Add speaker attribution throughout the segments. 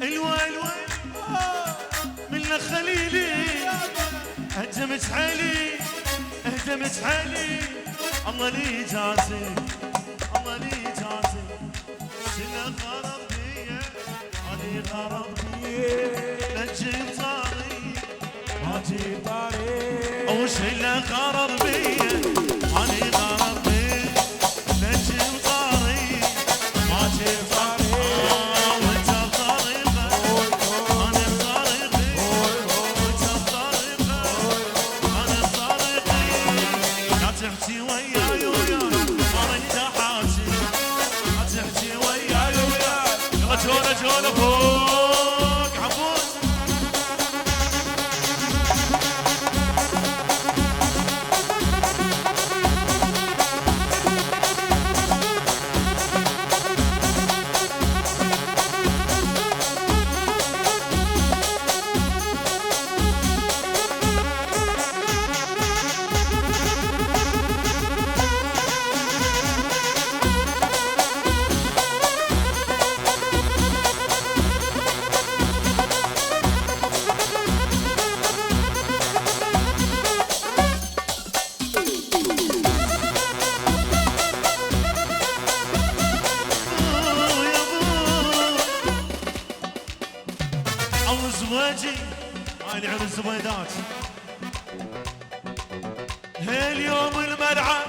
Speaker 1: الوي من خليلي هجمت حالي اهدمت حالي الله لي جازي الله لي جازي شنو غرض بيا علي غرض بيا نجيب طاري ما جيب طاري او شنو غرض بيا علي غرض بيا نجيب طاري ما جيب طاري تحكي وياي وياي ما اريد احاكي تحكي وياي وياي يلا جوله جوله فوق عبود زواجي هاي عرس زبيدات هاليوم الملعب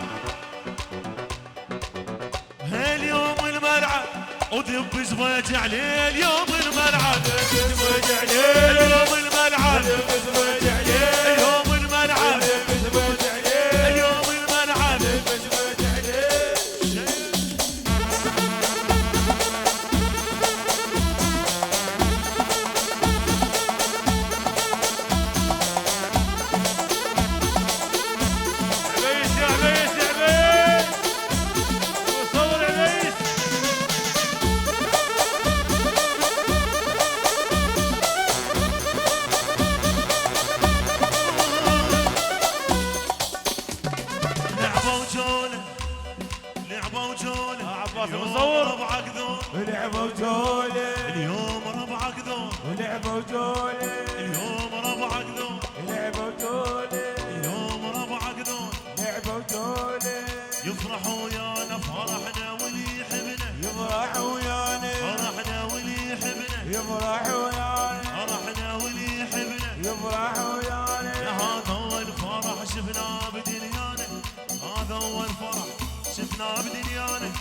Speaker 1: هاليوم الملعب ودب زواجي عليه اليوم الملعب زواجي عليه اليوم الملعب زواجي عليه اليوم الملعب زواجي عليه اليوم الملعب زواجي عليه لعبة وجولة اليوم ربعك ذول لعبة وجولة اليوم ربعك ذول لعبة وجولة اليوم ربعك ذول لعبة وجولة يفرح ويانا فرحنا واللي يحبنا يفرح ويانا فرحنا واللي يحبنا يفرح ويانا فرحنا واللي يحبنا يفرح ويانا يا هذا اول فرح شفناه بدنيانا هذا اول فرح شفناه بدنيانا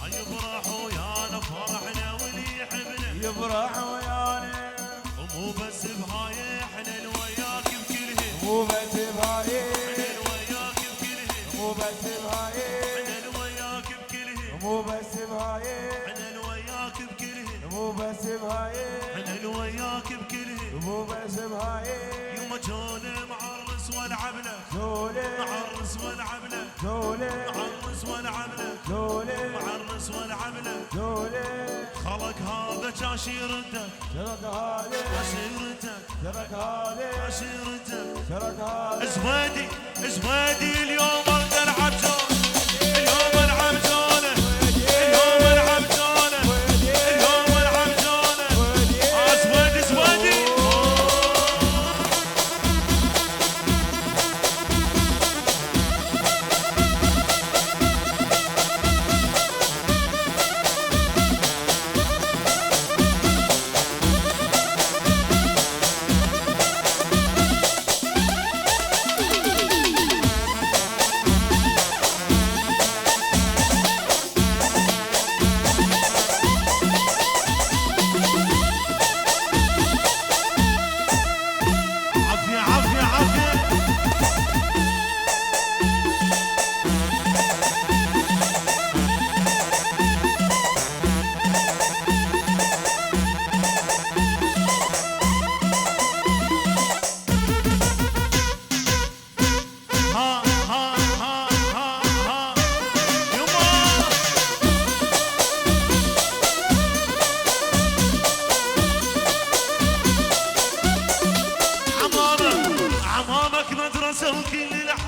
Speaker 1: يفرح ويانا فرحنا واللي يحبنا يفرح ويانا ومو بس بهاي احنا الوياك بكلهم مو بس بهاي احنا الوياك بكلهم مو بس بهاي احنا الوياك بكلهم مو بس بهاي احنا الوياك بكلهم مو بس بهاي احنا الوياك بكلهم مو بس بهاي يوم جوله معرس والعب له جوله معرس والعب له جوله معرس والعب له جوله معرس والعب له جوله خلق هذا كاشيرتك شرك هذا كاشيرتك شرك هذا كاشيرتك شرك هذا زويدي زويدي اليوم اقدر العب جوله اليوم العب جوله اليوم العب جوله اليوم العب جوله زويدي زويدي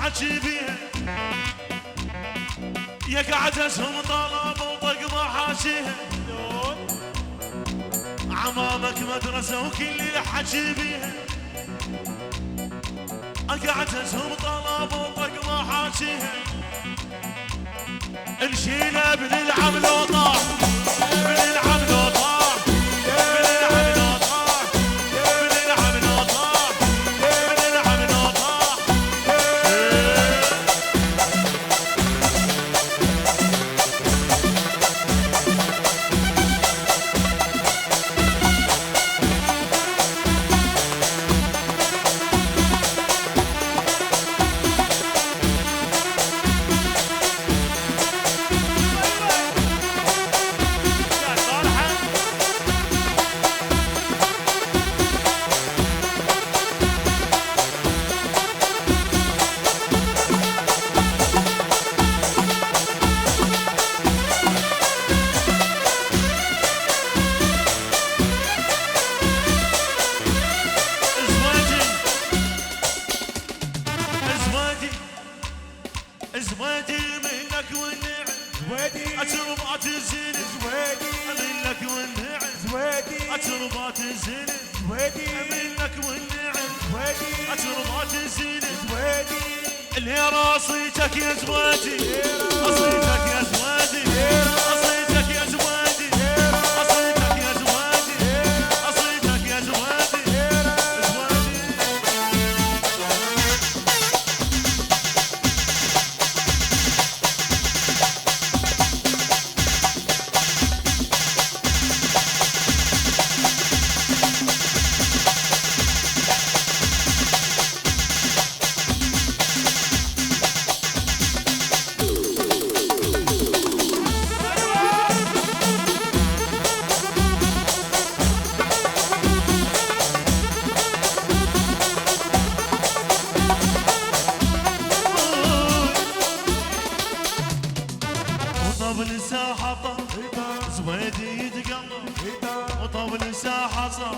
Speaker 1: حكي بيها يقعد اسهم طلب وطق محاشيها امامك مدرسة وكل الحكي بيها، اقعدتهم طلب وطق ما حاكيها، نشيله بنلعب لو طاح، بنلعب لو طاح، بنلعب لو طاح، بنلعب لو طاح، بنلعب لو طاح. زويدي منك والنعم، زويدي اتربات الزين، زويدي منك والنعم، زويدي اتربات الزين، زويدي منك والنعم، زويدي اتربات الزين، زويدي اللي راسيتك يا زويدي، اصيتك يا زويدي، اصيتك يا زويدي، اصيتك يا زويدي، اصيتك يا زويدي. وطبل الساحة طار زويدي يتقلب، وطبل الساحة صار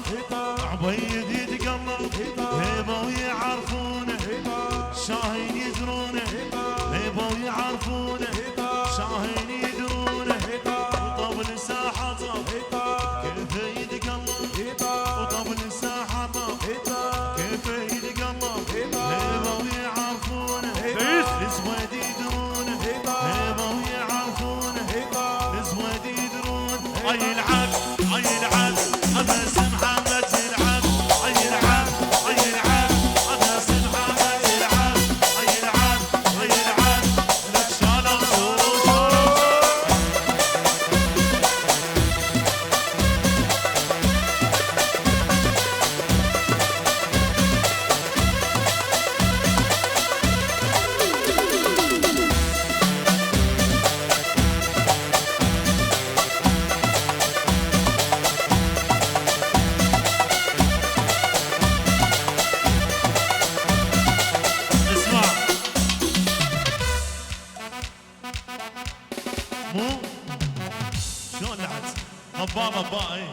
Speaker 1: عبيد يتقلب، هيبة ويعرفونه شاهين يدرونه، هيبة ويعرفونه شاهين يدرونه. وطبل الساحة طار كيف يتقلب، وطبل الساحة طار كيف يتقلب، هيبة ويعرفونه زويدي يدرونه، هيبة ويعرفونه زويدي يدرون. يلعب يلعب بس محمد يلعب، يلعب يلعب بس محمد يلعب، يلعب يلعب لك شالوا شالوا. مو شلون لعت؟ طباء طباء اي